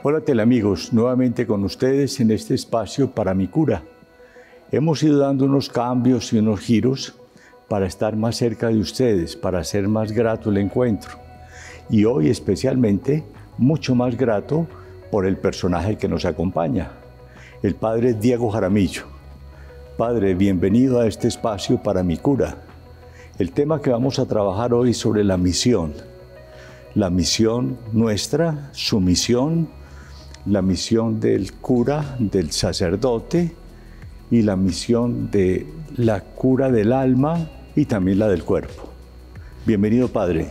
Hola teleamigos, nuevamente con ustedes en este espacio para mi cura. Hemos ido dando unos cambios y unos giros para estar más cerca de ustedes, para hacer más grato el encuentro. Y hoy especialmente, mucho más grato por el personaje que nos acompaña, el Padre Diego Jaramillo. Padre, bienvenido a este espacio para mi cura. El tema que vamos a trabajar hoy es sobre la misión nuestra, su misión, la misión del cura, del sacerdote y la misión de la cura del alma y también la del cuerpo. Bienvenido, Padre.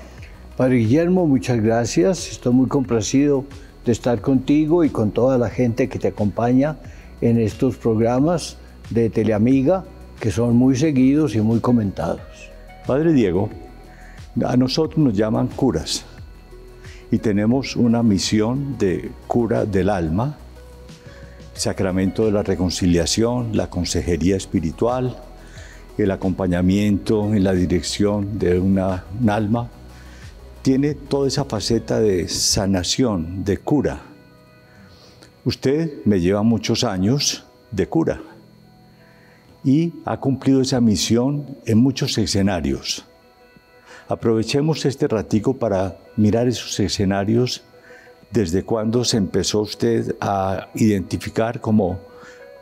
Padre Guillermo, muchas gracias. Estoy muy complacido de estar contigo y con toda la gente que te acompaña en estos programas de Teleamiga, que son muy seguidos y muy comentados. Padre Diego, a nosotros nos llaman curas. Y tenemos una misión de cura del alma, sacramento de la reconciliación, la consejería espiritual, el acompañamiento en la dirección de un alma. Tiene toda esa faceta de sanación, de cura. Usted me lleva muchos años de cura y ha cumplido esa misión en muchos escenarios. Aprovechemos este ratico para mirar esos escenarios. ¿Desde cuándo se empezó usted a identificar como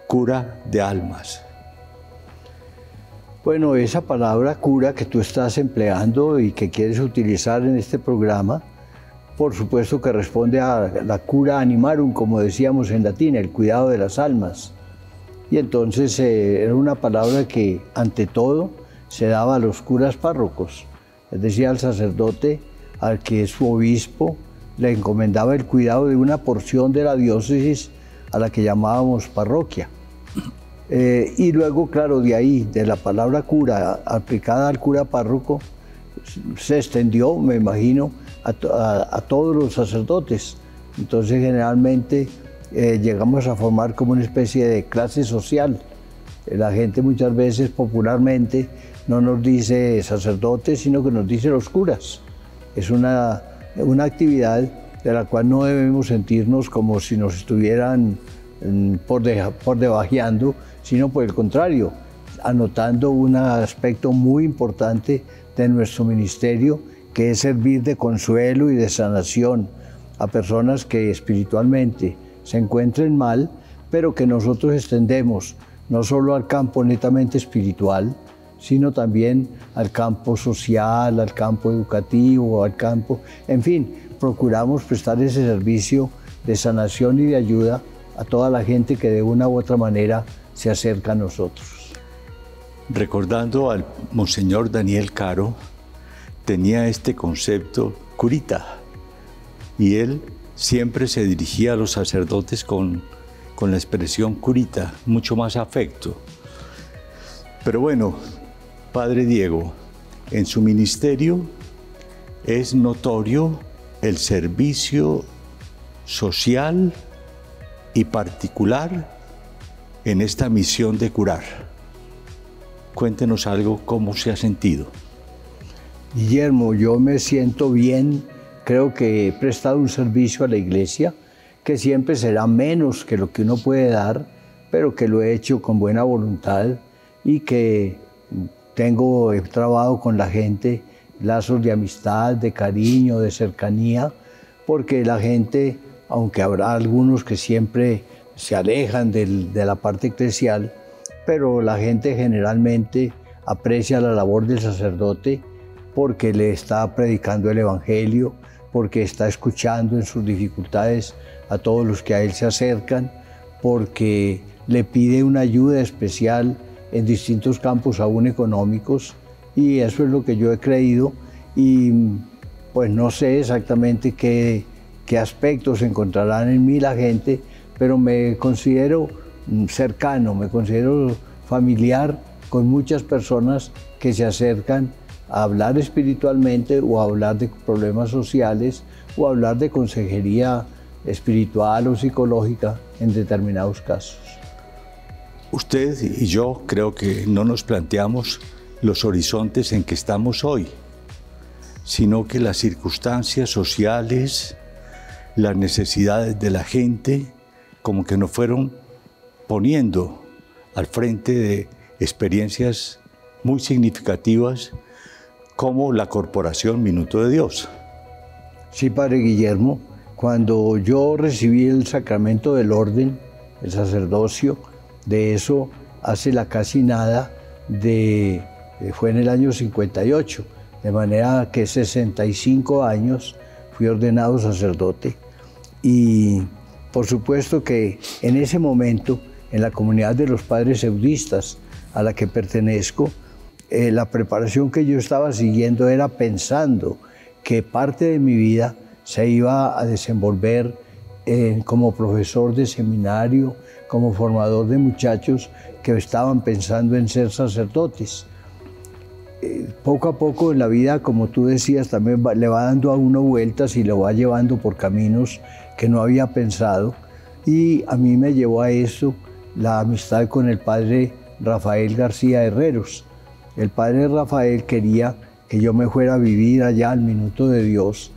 cura de almas? Bueno, esa palabra cura que tú estás empleando y que quieres utilizar en este programa, por supuesto que responde a la cura animarum, como decíamos en latín, el cuidado de las almas. Y entonces era una palabra que ante todo se daba a los curas párrocos. Es decir, al sacerdote, al que su obispo le encomendaba el cuidado de una porción de la diócesis a la que llamábamos parroquia. Y luego, claro, de ahí, de la palabra cura aplicada al cura párroco, se extendió, me imagino, a todos los sacerdotes. Entonces, generalmente, llegamos a formar como una especie de clase social. La gente muchas veces, popularmente, no nos dice sacerdotes, sino que nos dice los curas. Es una actividad de la cual no debemos sentirnos como si nos estuvieran por debajeando, sino por el contrario, anotando un aspecto muy importante de nuestro ministerio, que es servir de consuelo y de sanación a personas que espiritualmente se encuentren mal, pero que nosotros extendemos no solo al campo netamente espiritual, sino también al campo social, al campo educativo, al campo... En fin, procuramos prestar ese servicio de sanación y de ayuda a toda la gente que de una u otra manera se acerca a nosotros. Recordando al Monseñor Daniel Caro, tenía este concepto curita, y él siempre se dirigía a los sacerdotes con la expresión curita, mucho más afecto. Pero bueno, Padre Diego, en su ministerio es notorio el servicio social y particular en esta misión de curar. Cuéntenos algo, ¿cómo se ha sentido? Guillermo, yo me siento bien, creo que he prestado un servicio a la Iglesia que siempre será menos que lo que uno puede dar, pero que lo he hecho con buena voluntad y que he trabajado con la gente lazos de amistad, de cariño, de cercanía, porque la gente, aunque habrá algunos que siempre se alejan de la parte eclesial, pero la gente generalmente aprecia la labor del sacerdote porque le está predicando el Evangelio, porque está escuchando en sus dificultades a todos los que a él se acercan, porque le pide una ayuda especial en distintos campos aún económicos, y eso es lo que yo he creído, y pues no sé exactamente qué aspectos encontrarán en mí la gente, pero me considero cercano, me considero familiar con muchas personas que se acercan a hablar espiritualmente o a hablar de problemas sociales o a hablar de consejería espiritual o psicológica en determinados casos. Usted y yo creo que no nos planteamos los horizontes en que estamos hoy, sino que las circunstancias sociales, las necesidades de la gente, como que nos fueron poniendo al frente de experiencias muy significativas como la Corporación Minuto de Dios. Sí, Padre Guillermo, cuando yo recibí el sacramento del orden, el sacerdocio, de eso hace la casi nada, fue en el año 58, de manera que 65 años fui ordenado sacerdote. Y por supuesto que en ese momento, en la comunidad de los padres eudistas a la que pertenezco, la preparación que yo estaba siguiendo era pensando que parte de mi vida se iba a desenvolver como profesor de seminario, como formador de muchachos que estaban pensando en ser sacerdotes. Poco a poco en la vida, como tú decías, también le va dando a uno vueltas y lo va llevando por caminos que no había pensado. Y a mí me llevó a eso la amistad con el padre Rafael García Herreros. El padre Rafael quería que yo me fuera a vivir allá al Minuto de Dios.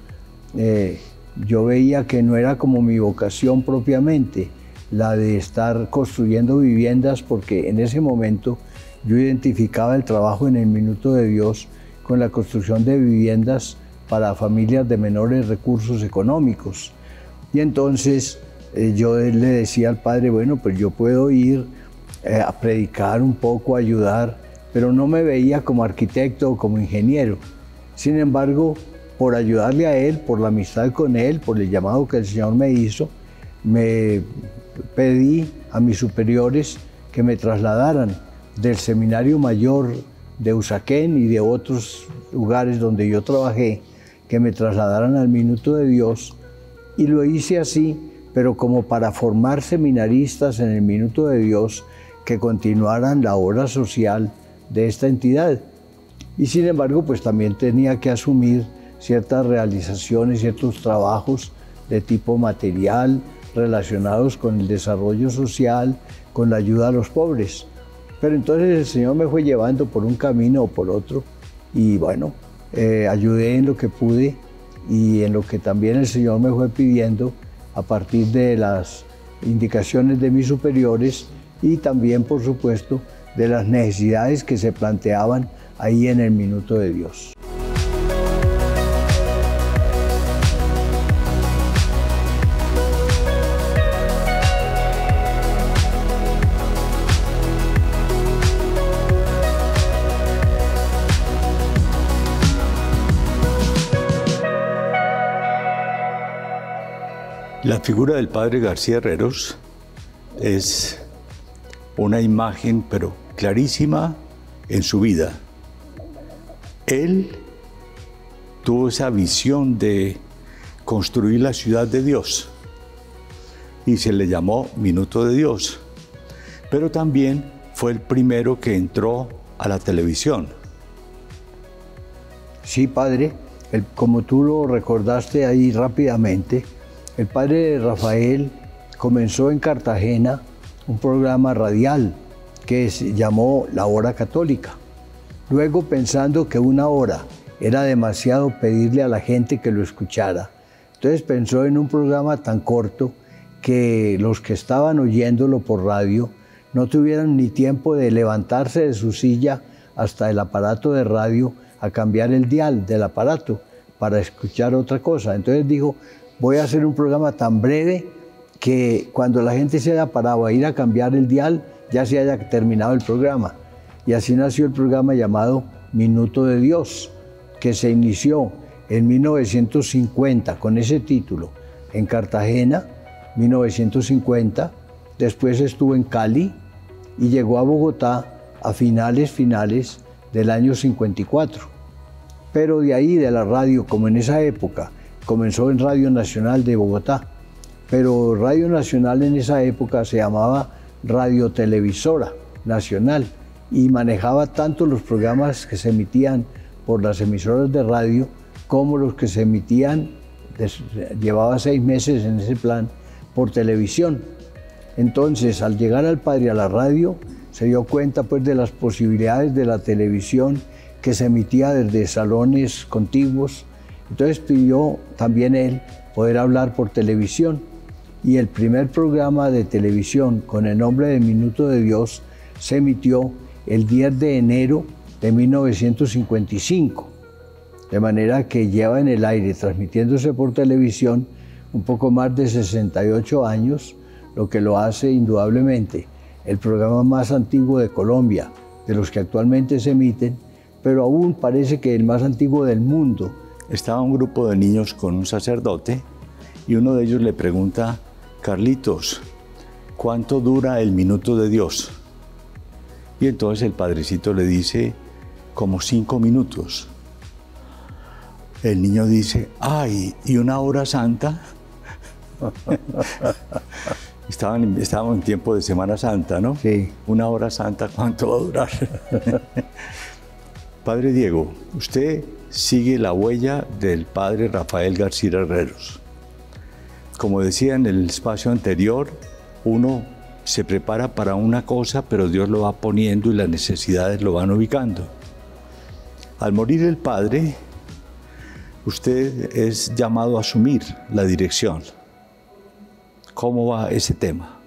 Yo veía que no era como mi vocación propiamente, la de estar construyendo viviendas, porque en ese momento yo identificaba el trabajo en el Minuto de Dios con la construcción de viviendas para familias de menores recursos económicos. Y entonces yo le decía al padre, bueno, pues yo puedo ir a predicar un poco, a ayudar, pero no me veía como arquitecto o como ingeniero. Sin embargo, por ayudarle a él, por la amistad con él, por el llamado que el Señor me hizo, me pedí a mis superiores que me trasladaran del Seminario Mayor de Usaquén y de otros lugares donde yo trabajé, que me trasladaran al Minuto de Dios, y lo hice así, pero como para formar seminaristas en el Minuto de Dios que continuaran la obra social de esta entidad. Y sin embargo, pues también tenía que asumir ciertas realizaciones, ciertos trabajos de tipo material relacionados con el desarrollo social, con la ayuda a los pobres. Pero entonces el Señor me fue llevando por un camino o por otro y bueno, ayudé en lo que pude y en lo que también el Señor me fue pidiendo a partir de las indicaciones de mis superiores y también, por supuesto, de las necesidades que se planteaban ahí en el Minuto de Dios. La figura del padre García Herreros es una imagen, pero clarísima, en su vida. Él tuvo esa visión de construir la ciudad de Dios y se le llamó Minuto de Dios, pero también fue el primero que entró a la televisión. Sí, padre, como tú lo recordaste ahí rápidamente, el padre Rafael comenzó en Cartagena un programa radial que se llamó La Hora Católica. Luego, pensando que una hora era demasiado pedirle a la gente que lo escuchara, entonces pensó en un programa tan corto que los que estaban oyéndolo por radio no tuvieran ni tiempo de levantarse de su silla hasta el aparato de radio a cambiar el dial del aparato para escuchar otra cosa. Entonces dijo, voy a hacer un programa tan breve que cuando la gente se haya parado a ir a cambiar el dial, ya se haya terminado el programa. Y así nació el programa llamado Minuto de Dios, que se inició en 1950 con ese título en Cartagena, 1950, después estuvo en Cali y llegó a Bogotá a finales del año 54. Pero de ahí, de la radio, como en esa época, comenzó en Radio Nacional de Bogotá, pero Radio Nacional en esa época se llamaba Radio Televisora Nacional y manejaba tanto los programas que se emitían por las emisoras de radio como los que se emitían, llevaba 6 meses en ese plan, por televisión. Entonces, al llegar al padre a la radio, se dio cuenta pues de las posibilidades de la televisión que se emitía desde salones contiguos. Entonces pidió también él poder hablar por televisión. Y el primer programa de televisión con el nombre de Minuto de Dios se emitió el 10 de enero de 1955. De manera que lleva en el aire, transmitiéndose por televisión, un poco más de 68 años, lo que lo hace indudablemente el programa más antiguo de Colombia, de los que actualmente se emiten, pero aún parece que el más antiguo del mundo. Estaba un grupo de niños con un sacerdote y uno de ellos le pregunta: Carlitos, ¿cuánto dura el Minuto de Dios? Y entonces el padrecito le dice: como 5 minutos. El niño dice: ¡ay! ¿Y una hora santa? Estábamos en tiempo de Semana Santa, ¿no? Sí. Una hora santa, ¿cuánto va a durar? Padre Diego, usted sigue la huella del padre Rafael García Herreros. Como decía en el espacio anterior, uno se prepara para una cosa, pero Dios lo va poniendo y las necesidades lo van ubicando. Al morir el padre, usted es llamado a asumir la dirección. ¿Cómo va ese tema?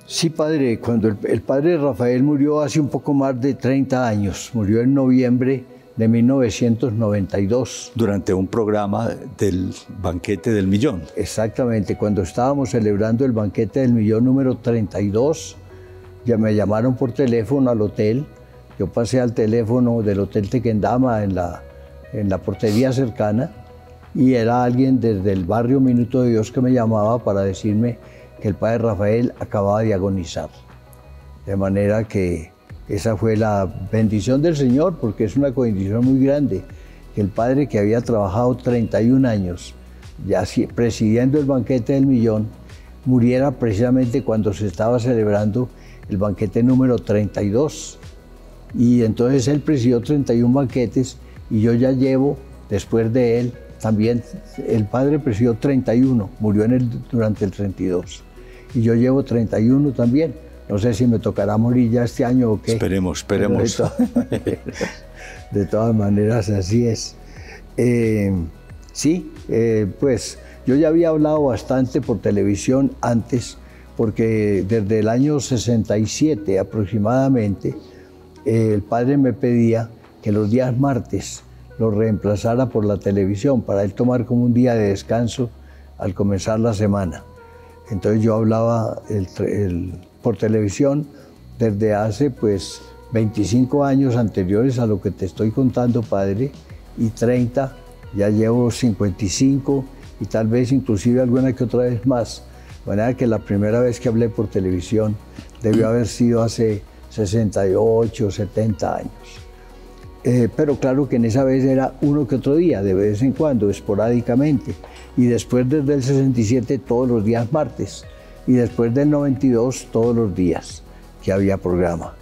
Sí, padre, cuando el padre Rafael murió hace un poco más de 30 años, murió en noviembre de 1992. Durante un programa del Banquete del Millón. Exactamente, cuando estábamos celebrando el Banquete del Millón número 32, ya me llamaron por teléfono al hotel. Yo pasé al teléfono del Hotel Tequendama en la portería cercana, y era alguien desde el barrio Minuto de Dios que me llamaba para decirme que el padre Rafael acababa de agonizar. De manera que esa fue la bendición del Señor, porque es una bendición muy grande, que el padre que había trabajado 31 años, ya presidiendo el Banquete del Millón, muriera precisamente cuando se estaba celebrando el banquete número 32. Y entonces él presidió 31 banquetes y yo ya llevo, después de él, también el padre presidió 31, murió durante el 32. Y yo llevo 31 también. No sé si me tocará morir ya este año o qué. Esperemos. De todas maneras, así es. Pues yo ya había hablado bastante por televisión antes, porque desde el año 67 aproximadamente, el padre me pedía que los días martes lo reemplazara por la televisión, para él tomar como un día de descanso al comenzar la semana. Entonces yo hablaba por televisión desde hace 25 años anteriores a lo que te estoy contando, padre, y 30, ya llevo 55 y tal vez inclusive alguna que otra vez más. De manera que la primera vez que hablé por televisión debió haber sido hace 68, 70 años. Pero claro que en esa vez era uno que otro día, de vez en cuando, esporádicamente. Y después desde el 67 todos los días martes. Y después del 92 todos los días que había programa.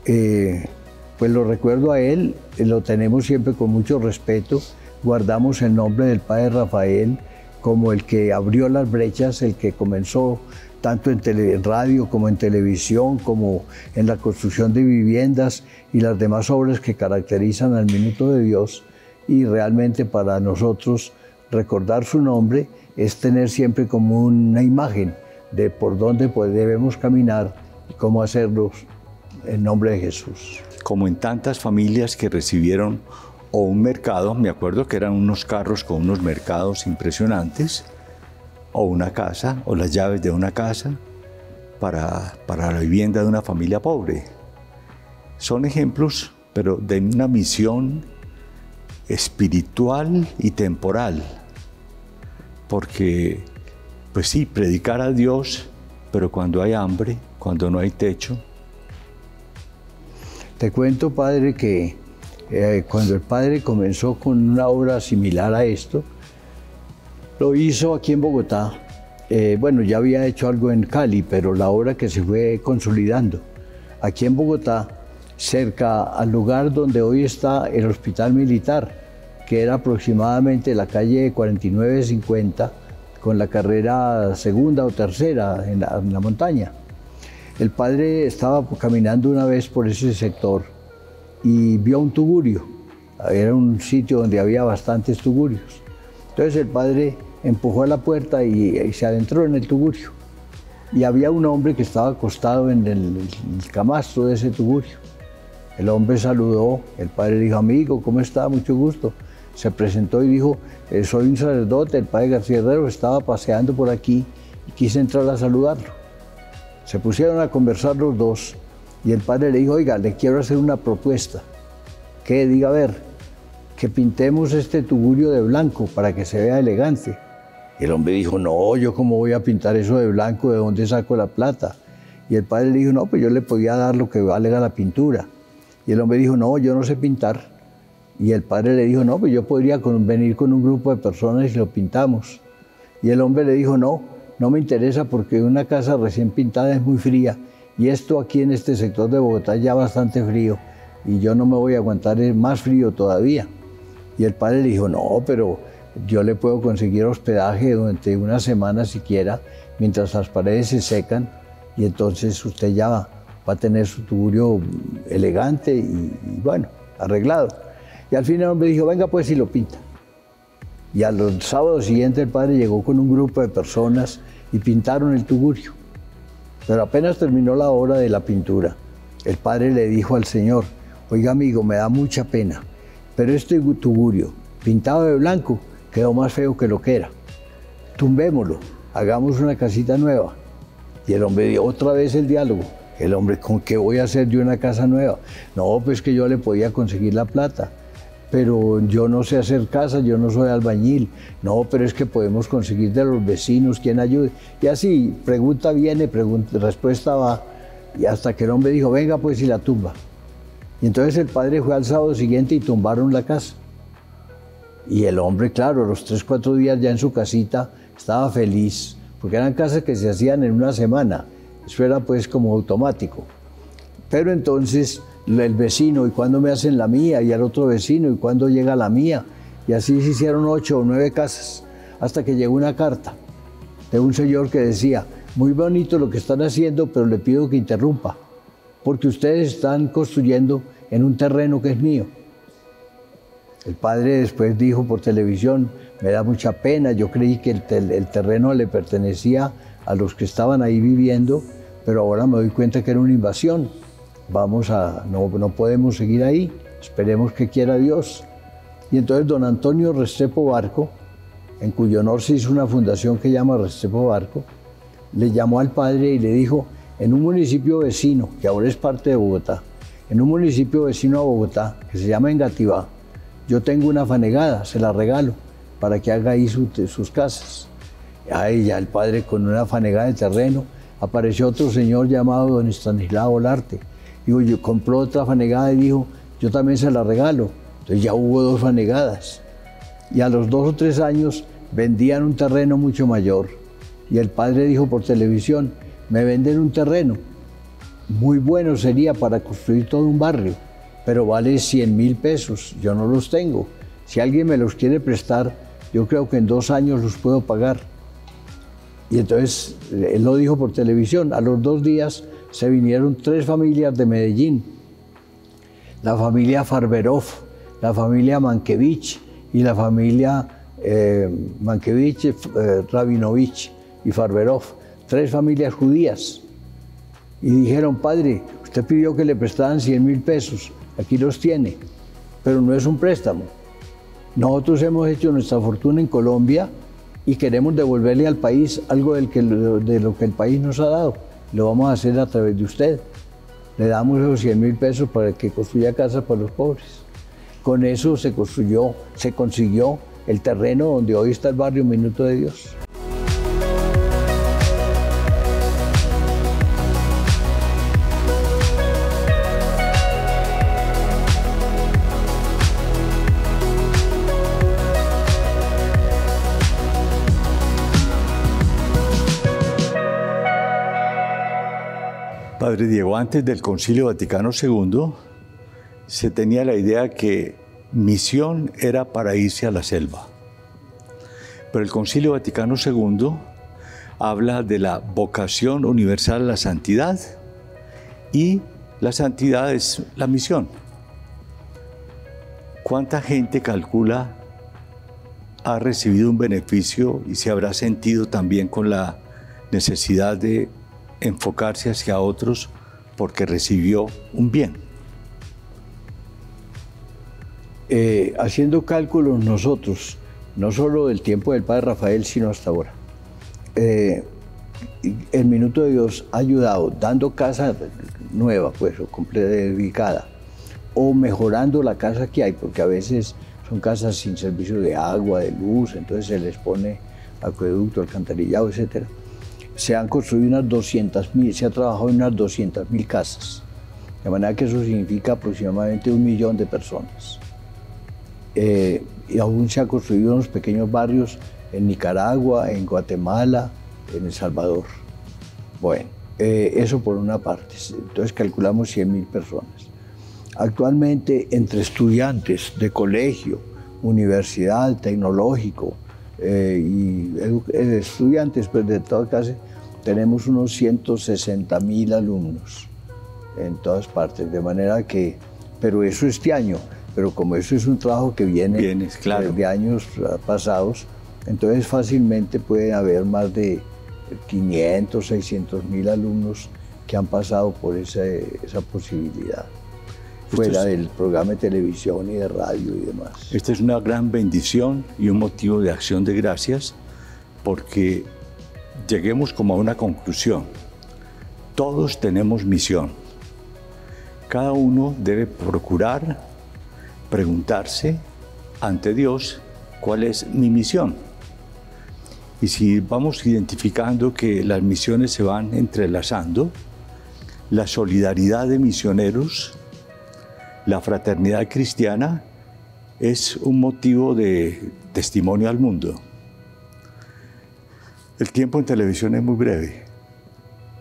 Pues lo recuerdo a él, lo tenemos siempre con mucho respeto. Guardamos el nombre del padre Rafael como el que abrió las brechas, el que comenzó tanto en radio como en televisión, como en la construcción de viviendas y las demás obras que caracterizan al Minuto de Dios. Y realmente para nosotros recordar su nombre es tener siempre como una imagen de por dónde debemos caminar y cómo hacerlo en nombre de Jesús. Como en tantas familias que recibieron o un mercado, me acuerdo que eran unos carros con unos mercados impresionantes, o una casa, o las llaves de una casa para la vivienda de una familia pobre. Son ejemplos, pero de una misión espiritual y temporal. Porque, pues sí, predicar a Dios, pero cuando hay hambre, cuando no hay techo. Te cuento, padre, que cuando el padre comenzó con una obra similar a esto, lo hizo aquí en Bogotá. Bueno, ya había hecho algo en Cali, pero la obra que se fue consolidando. Aquí en Bogotá, cerca al lugar donde hoy está el Hospital Militar, que era aproximadamente la calle 49-50, con la carrera segunda o tercera en la montaña. El padre estaba caminando una vez por ese sector y vio un tugurio. Era un sitio donde había bastantes tugurios. Entonces el padre empujó a la puerta y se adentró en el tugurio. Y había un hombre que estaba acostado en el camastro de ese tugurio. El hombre saludó, el padre dijo, amigo, ¿cómo está? Mucho gusto. Se presentó y dijo, soy un sacerdote, el padre García Herrero estaba paseando por aquí y quise entrar a saludarlo. Se pusieron a conversar los dos y el padre le dijo, oiga, le quiero hacer una propuesta. ¿Qué? Diga, a ver, que pintemos este tugurio de blanco para que se vea elegante. Y el hombre dijo, no, yo cómo voy a pintar eso de blanco, ¿de dónde saco la plata? Y el padre le dijo, no, pues yo le podía dar lo que valga la pintura. Y el hombre dijo, no, yo no sé pintar. Y el padre le dijo, no, pues yo podría venir con un grupo de personas y lo pintamos. Y el hombre le dijo, no, no me interesa porque una casa recién pintada es muy fría. Y esto aquí en este sector de Bogotá es ya bastante frío. Y yo no me voy a aguantar más frío todavía. Y el padre le dijo, no, pero yo le puedo conseguir hospedaje durante una semana siquiera, mientras las paredes se secan. Y entonces usted ya va a tener su tugurio elegante y bueno, arreglado. Y al fin el hombre dijo, venga pues y lo pinta. Y al sábado siguiente el padre llegó con un grupo de personas y pintaron el tugurio. Pero apenas terminó la obra de la pintura, el padre le dijo al señor, oiga amigo, me da mucha pena, pero este tugurio pintado de blanco quedó más feo que lo que era. Tumbémoslo, hagamos una casita nueva. Y el hombre dio otra vez el diálogo. El hombre, ¿con qué voy a hacer yo una casa nueva? No, pues que yo le podía conseguir la plata. Pero yo no sé hacer casas, yo no soy albañil. No, pero es que podemos conseguir de los vecinos quien ayude. Y así, pregunta viene, respuesta va. Y hasta que el hombre dijo, venga pues y la tumba. Y entonces el padre fue al sábado siguiente y tumbaron la casa. Y el hombre, claro, a los 3 o 4 días ya en su casita estaba feliz, porque eran casas que se hacían en una semana. Eso era pues como automático. Pero entonces el vecino, ¿y cuándo me hacen la mía? Y al otro vecino, ¿y cuándo llega la mía? Y así se hicieron 8 o 9 casas, hasta que llegó una carta de un señor que decía, muy bonito lo que están haciendo, pero le pido que interrumpa, porque ustedes están construyendo en un terreno que es mío. El padre después dijo por televisión, me da mucha pena, yo creí que el terreno le pertenecía a los que estaban ahí viviendo, pero ahora me doy cuenta que era una invasión. No podemos seguir ahí, esperemos que quiera Dios. Y entonces don Antonio Restrepo Barco, en cuyo honor se hizo una fundación que llama Restrepo Barco, le llamó al padre y le dijo, en un municipio vecino, que ahora es parte de Bogotá, en un municipio vecino a Bogotá, que se llama Engativá, yo tengo una fanegada, se la regalo, para que haga ahí sus casas. Ahí ya el padre con una fanegada de terreno, apareció otro señor llamado don Estanislao Olarte. Digo, yo compró otra fanegada y dijo, yo también se la regalo. Entonces ya hubo 2 fanegadas. Y a los 2 o 3 años vendían un terreno mucho mayor. Y el padre dijo por televisión, me venden un terreno. Muy bueno sería para construir todo un barrio, pero vale 100.000 pesos, yo no los tengo. Si alguien me los quiere prestar, yo creo que en 2 años los puedo pagar. Y entonces él lo dijo por televisión. A los 2 días se vinieron 3 familias de Medellín. La familia Farberov, la familia Mankiewicz y la familia Mankiewicz, Rabinovich y Farberov. 3 familias judías. Y dijeron, padre, usted pidió que le prestaran 100.000 pesos. Aquí los tiene, pero no es un préstamo. Nosotros hemos hecho nuestra fortuna en Colombia y queremos devolverle al país algo de lo que el país nos ha dado. Lo vamos a hacer a través de usted. Le damos esos 100.000 pesos para que construya casas para los pobres. Con eso se consiguió el terreno donde hoy está el barrio Minuto de Dios. Padre Diego, antes del Concilio Vaticano II, se tenía la idea que misión era para irse a la selva. Pero el Concilio Vaticano II habla de la vocación universal a la santidad y la santidad es la misión. ¿Cuánta gente calcula ha recibido un beneficio y se habrá sentido también con la necesidad de enfocarse hacia otros porque recibió un bien. Haciendo cálculos nosotros, no solo del tiempo del Padre Rafael, sino hasta ahora, el Minuto de Dios ha ayudado dando casa nueva, pues, o completa, dedicada, o mejorando la casa que hay, porque a veces son casas sin servicio de agua, de luz, entonces se les pone acueducto, alcantarillado, etc. Se han construido unas 200.000, se ha trabajado en unas 200.000 casas, de manera que eso significa aproximadamente 1 millón de personas. Y aún se han construido unos pequeños barrios en Nicaragua, en Guatemala, en El Salvador. Bueno, eso por una parte. Entonces calculamos 100.000 personas. Actualmente, entre estudiantes de colegio, universidad, tecnológico y estudiantes pues, de toda clase, tenemos unos 160.000 alumnos en todas partes, de manera que, pero eso este año, pero como eso es un trabajo que viene claro, de años pasados, entonces fácilmente puede haber más de 500, 600.000 alumnos que han pasado por esa posibilidad, fuera del programa de televisión y de radio y demás. Esta es una gran bendición y un motivo de acción de gracias, porque lleguemos como a una conclusión. Todos tenemos misión. Cada uno debe procurar preguntarse ante Dios cuál es mi misión. Y si vamos identificando que las misiones se van entrelazando, la solidaridad de misioneros, la fraternidad cristiana, es un motivo de testimonio al mundo. El tiempo en televisión es muy breve.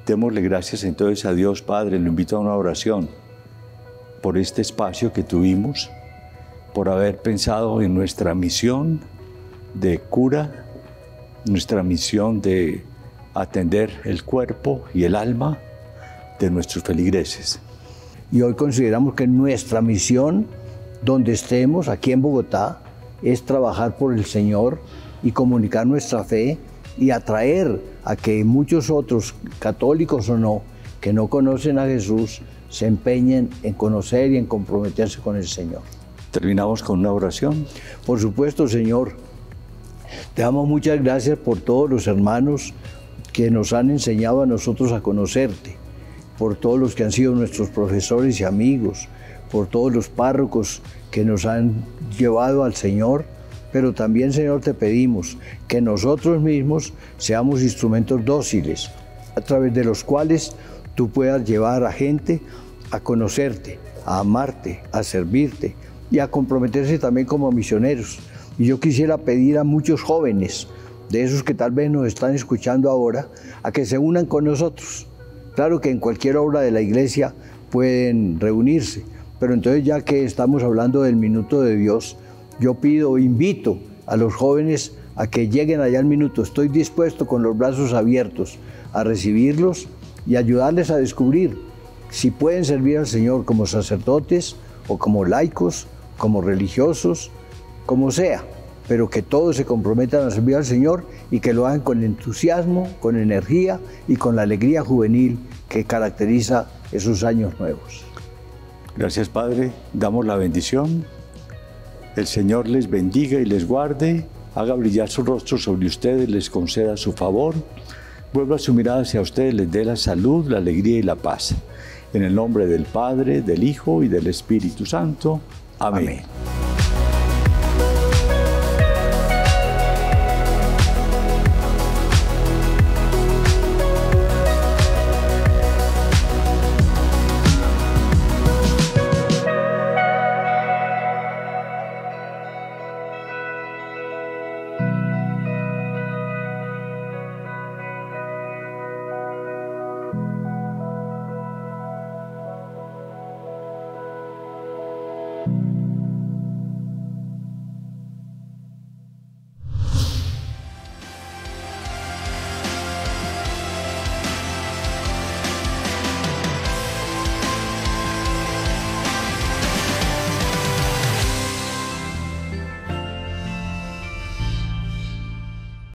Démosle gracias entonces a Dios Padre, lo invito a una oración por este espacio que tuvimos, por haber pensado en nuestra misión de cura, nuestra misión de atender el cuerpo y el alma de nuestros feligreses. Y hoy consideramos que nuestra misión, donde estemos, aquí en Bogotá, es trabajar por el Señor y comunicar nuestra fe y atraer a que muchos otros, católicos o no, que no conocen a Jesús, se empeñen en conocer y en comprometerse con el Señor. ¿Terminamos con una oración? Por supuesto, Señor. Te damos muchas gracias por todos los hermanos que nos han enseñado a nosotros a conocerte, por todos los que han sido nuestros profesores y amigos, por todos los párrocos que nos han llevado al Señor, pero también, Señor, te pedimos que nosotros mismos seamos instrumentos dóciles, a través de los cuales tú puedas llevar a gente a conocerte, a amarte, a servirte y a comprometerse también como misioneros. Y yo quisiera pedir a muchos jóvenes, de esos que tal vez nos están escuchando ahora, a que se unan con nosotros. Claro que en cualquier obra de la iglesia pueden reunirse, pero entonces ya que estamos hablando del Minuto de Dios, yo invito a los jóvenes a que lleguen allá al minuto. Estoy dispuesto con los brazos abiertos a recibirlos y ayudarles a descubrir si pueden servir al Señor como sacerdotes o como laicos, como religiosos, como sea, pero que todos se comprometan a servir al Señor y que lo hagan con entusiasmo, con energía y con la alegría juvenil que caracteriza esos años nuevos. Gracias, Padre. Damos la bendición. El Señor les bendiga y les guarde, haga brillar su rostro sobre ustedes, les conceda su favor, vuelva su mirada hacia ustedes, les dé la salud, la alegría y la paz. En el nombre del Padre, del Hijo y del Espíritu Santo. Amén. Amén.